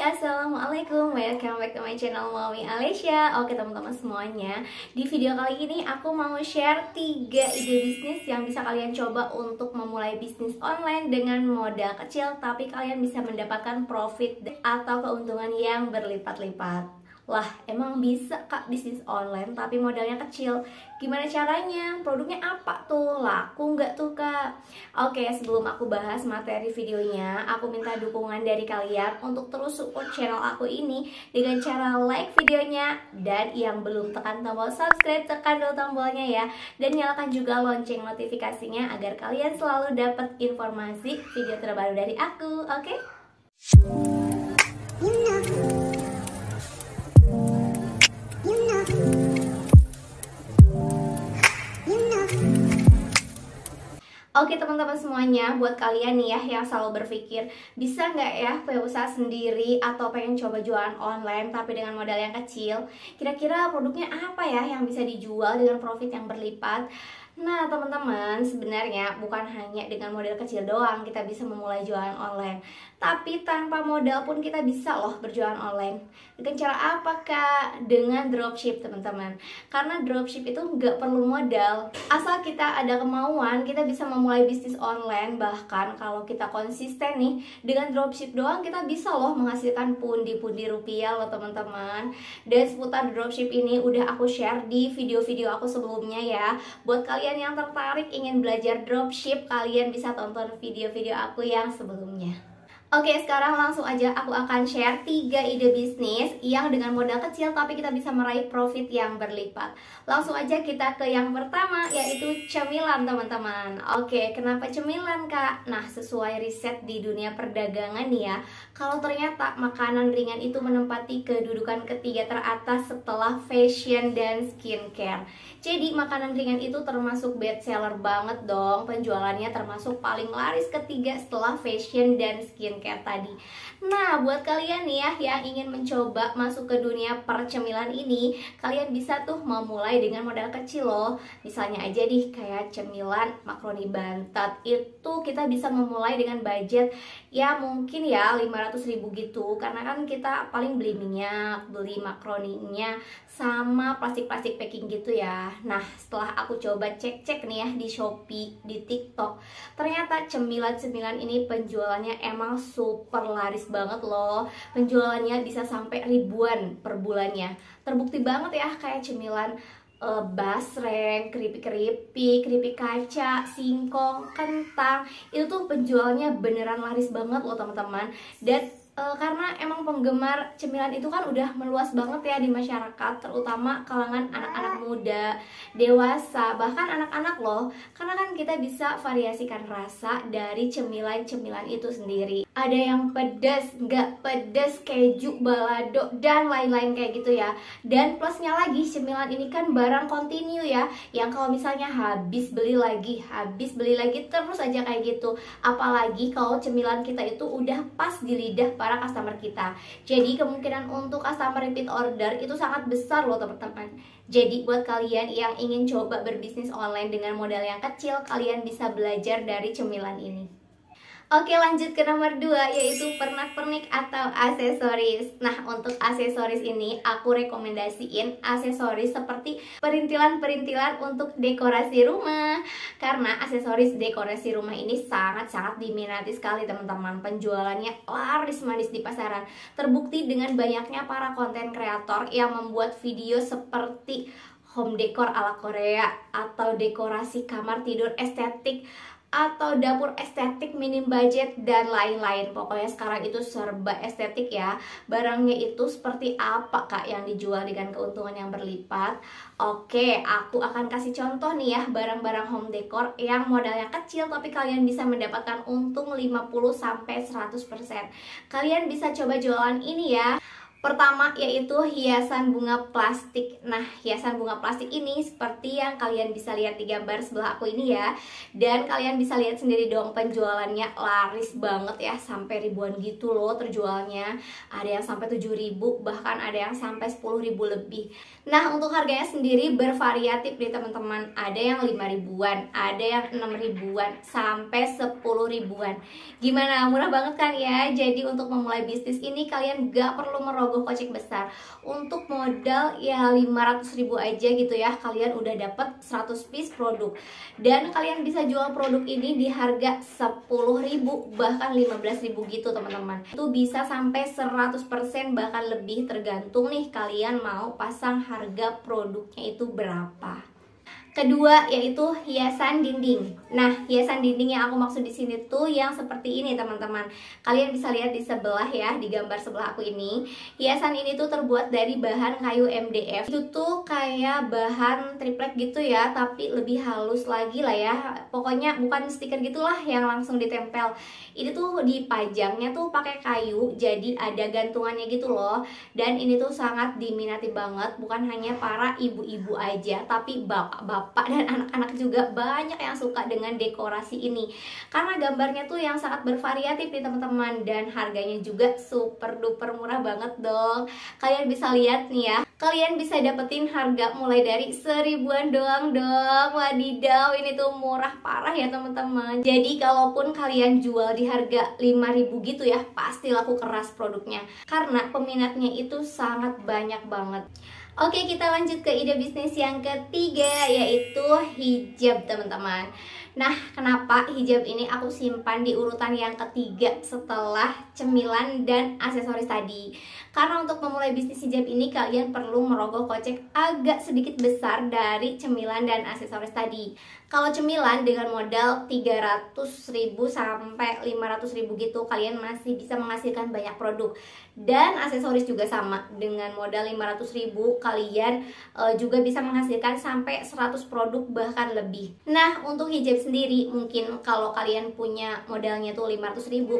Assalamualaikum, welcome back to my channel Mami Alesya. Oke teman-teman semuanya, di video kali ini aku mau share 3 ide bisnis yang bisa kalian coba untuk memulai bisnis online dengan modal kecil, tapi kalian bisa mendapatkan profit atau keuntungan yang berlipat-lipat. Lah, emang bisa kak bisnis online tapi modalnya kecil? Gimana caranya? Produknya apa tuh? Laku nggak tuh kak? Oke, sebelum aku bahas materi videonya, aku minta dukungan dari kalian untuk terus support channel aku ini dengan cara like videonya, dan yang belum tekan tombol subscribe, tekan dulu tombolnya ya, dan nyalakan juga lonceng notifikasinya agar kalian selalu dapat informasi video terbaru dari aku. Oke? Oke teman-teman semuanya, buat kalian nih ya yang selalu berpikir bisa nggak ya punya usaha sendiri atau pengen coba jualan online tapi dengan modal yang kecil, kira-kira produknya apa ya yang bisa dijual dengan profit yang berlipat? Nah teman-teman, sebenarnya bukan hanya dengan modal kecil doang kita bisa memulai jualan online, tapi tanpa modal pun kita bisa loh berjualan online. Dengan cara apa kak? Dengan dropship teman-teman. Karena dropship itu nggak perlu modal, asal kita ada kemauan kita bisa memulai bisnis online. Bahkan kalau kita konsisten nih, dengan dropship doang kita bisa loh menghasilkan pundi-pundi rupiah loh teman-teman. Dan seputar dropship ini udah aku share di video-video aku sebelumnya ya. Buat kalian yang tertarik ingin belajar dropship, kalian bisa tonton video-video aku yang sebelumnya. Oke, sekarang langsung aja aku akan share 3 ide bisnis yang dengan modal kecil tapi kita bisa meraih profit yang berlipat. Langsung aja kita ke yang pertama, yaitu cemilan teman-teman. Oke, kenapa cemilan kak? Nah, sesuai riset di dunia perdagangan nih ya, kalau ternyata makanan ringan itu menempati kedudukan ketiga teratas setelah fashion dan skincare. Jadi makanan ringan itu termasuk best seller banget dong, penjualannya termasuk paling laris ketiga setelah fashion dan skincare tadi. Nah, buat kalian nih ya yang ingin mencoba masuk ke dunia percemilan ini, kalian bisa tuh memulai dengan modal kecil loh. Misalnya aja nih kayak cemilan makaroni bantat, itu kita bisa memulai dengan budget ya mungkin ya 500.000 gitu, karena kan kita paling beli minyak, beli makaroninya, sama plastik-plastik packing gitu ya. Nah, setelah aku coba cek-cek nih ya di Shopee, di TikTok, ternyata cemilan-cemilan ini penjualannya emang super laris banget loh. Penjualannya bisa sampai ribuan per bulannya. Terbukti banget ya kayak cemilan basreng, keripik kaca, singkong, kentang, itu tuh penjualnya beneran laris banget loh teman-teman. Dan karena emang penggemar cemilan itu kan udah meluas banget ya di masyarakat, terutama kalangan anak-anak muda, dewasa, bahkan anak-anak loh. Karena kan kita bisa variasikan rasa dari cemilan-cemilan itu sendiri. Ada yang pedas, nggak pedas, keju, balado, dan lain-lain kayak gitu ya. Dan plusnya lagi, cemilan ini kan barang kontinu ya, yang kalau misalnya habis beli lagi terus aja kayak gitu. Apalagi kalau cemilan kita itu udah pas di lidah para customer kita. Jadi kemungkinan untuk customer repeat order itu sangat besar loh teman-teman. Jadi buat kalian yang ingin coba berbisnis online dengan modal yang kecil, kalian bisa belajar dari cemilan ini. Oke, lanjut ke nomor 2, yaitu pernak-pernik atau aksesoris. Nah, untuk aksesoris ini aku rekomendasiin aksesoris seperti perintilan-perintilan untuk dekorasi rumah. Karena aksesoris dekorasi rumah ini sangat-sangat diminati sekali teman-teman. Penjualannya laris manis di pasaran. Terbukti dengan banyaknya para konten kreator yang membuat video seperti home decor ala Korea, atau dekorasi kamar tidur estetik, atau dapur estetik minim budget, dan lain-lain. Pokoknya sekarang itu serba estetik ya. Barangnya itu seperti apa kak yang dijual dengan keuntungan yang berlipat? Oke, aku akan kasih contoh nih ya, barang-barang home decor yang modalnya kecil tapi kalian bisa mendapatkan untung 50-100%. Kalian bisa coba jualan ini ya. Pertama yaitu hiasan bunga plastik. Nah, hiasan bunga plastik ini seperti yang kalian bisa lihat di gambar sebelah aku ini ya. Dan kalian bisa lihat sendiri dong penjualannya laris banget ya, sampai ribuan gitu loh terjualnya. Ada yang sampai 7.000, bahkan ada yang sampai 10.000 lebih. Nah, untuk harganya sendiri bervariatif nih teman-teman. Ada yang 5 ribuan, ada yang 6 ribuan, sampai 10 ribuan. Gimana? Murah banget kan ya? Jadi untuk memulai bisnis ini kalian gak perlu merogoh kocek besar. Untuk modal ya 500.000 aja gitu ya, kalian udah dapat 100 piece produk. Dan kalian bisa jual produk ini di harga 10.000 bahkan 15.000 gitu teman-teman. Itu bisa sampai 100% bahkan lebih, tergantung nih kalian mau pasang harga produknya itu berapa. Kedua yaitu hiasan dinding. Nah, hiasan dinding yang aku maksud di sini tuh yang seperti ini teman-teman. Kalian bisa lihat di sebelah ya, di gambar sebelah aku ini. Hiasan ini tuh terbuat dari bahan kayu MDF. Itu tuh kayak bahan triplek gitu ya, tapi lebih halus lagi lah ya. Pokoknya bukan stiker gitulah yang langsung ditempel. Ini tuh dipajangnya tuh pakai kayu, jadi ada gantungannya gitu loh. Dan ini tuh sangat diminati banget, bukan hanya para ibu-ibu aja, tapi bapak-bapak dan anak-anak juga banyak yang suka dengan dekorasi ini. Karena gambarnya tuh yang sangat bervariatif nih teman-teman, dan harganya juga super duper murah banget dong. Kalian bisa lihat nih ya, kalian bisa dapetin harga mulai dari 1.000-an doang dong. Wadidaw, ini tuh murah parah ya teman-teman. Jadi kalaupun kalian jual di harga 5.000 gitu ya, pasti laku keras produknya, karena peminatnya itu sangat banyak banget. Oke, kita lanjut ke ide bisnis yang ketiga, yaitu hijab teman-teman. Nah, kenapa hijab ini aku simpan di urutan yang ketiga setelah cemilan dan aksesoris tadi? Karena untuk memulai bisnis hijab ini kalian perlu merogoh kocek agak sedikit besar dari cemilan dan aksesoris tadi. Kalau cemilan dengan modal 300.000 sampai 500.000 gitu, kalian masih bisa menghasilkan banyak produk. Dan aksesoris juga sama, dengan modal 500.000 kalian juga bisa menghasilkan sampai 100 produk bahkan lebih. Nah, untuk hijab sendiri mungkin kalau kalian punya modalnya tuh 500.000,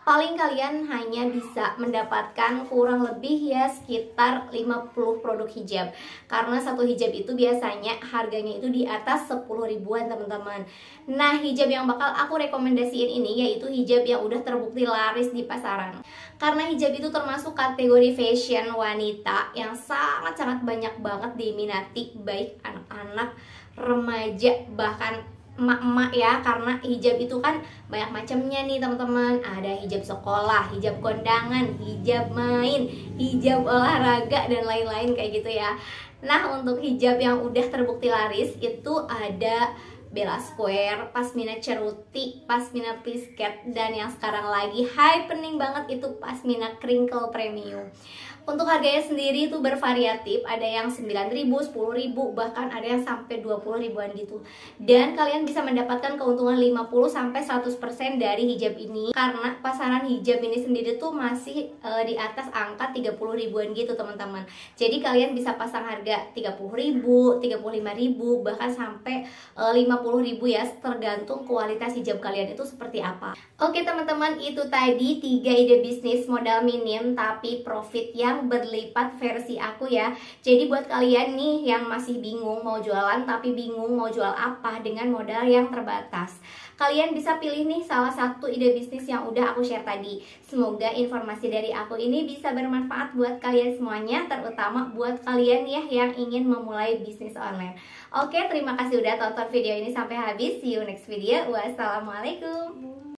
paling kalian hanya bisa mendapatkan kurang lebih ya sekitar 50 produk hijab. Karena satu hijab itu biasanya harganya itu di atas 10 ribuan teman-teman. Nah, hijab yang bakal aku rekomendasiin ini yaitu hijab yang udah terbukti laris di pasaran. Karena hijab itu termasuk kategori fashion wanita yang sangat-sangat banyak banget diminati baik anak-anak, remaja, bahkan emak-emak ya. Karena hijab itu kan banyak macamnya nih teman-teman. Ada hijab sekolah, hijab kondangan, hijab main, hijab olahraga, dan lain-lain kayak gitu ya. Nah, untuk hijab yang udah terbukti laris itu ada Bella Square, Pasmina Ceruti, Pasmina Pisket, dan yang sekarang lagi happening banget itu Pasmina Crinkle Premium. Untuk harganya sendiri itu bervariatif, ada yang 9.000, 10.000, bahkan ada yang sampai 20 ribuan gitu. Dan kalian bisa mendapatkan keuntungan 50-100% dari hijab ini, karena pasaran hijab ini sendiri tuh masih di atas angka 30 ribuan gitu teman-teman. Jadi kalian bisa pasang harga 30.000, 35.000, bahkan sampai 50.000 ya, tergantung kualitas hijab kalian itu seperti apa. Oke teman-teman, itu tadi 3 ide bisnis modal minim tapi profit yang berlipat versi aku ya. Jadi buat kalian nih yang masih bingung mau jualan tapi bingung mau jual apa dengan modal yang terbatas, kalian bisa pilih nih salah satu ide bisnis yang udah aku share tadi. Semoga informasi dari aku ini bisa bermanfaat buat kalian semuanya, terutama buat kalian ya yang ingin memulai bisnis online. Oke, terima kasih udah tonton video ini sampai habis. See you next video. Wassalamualaikum.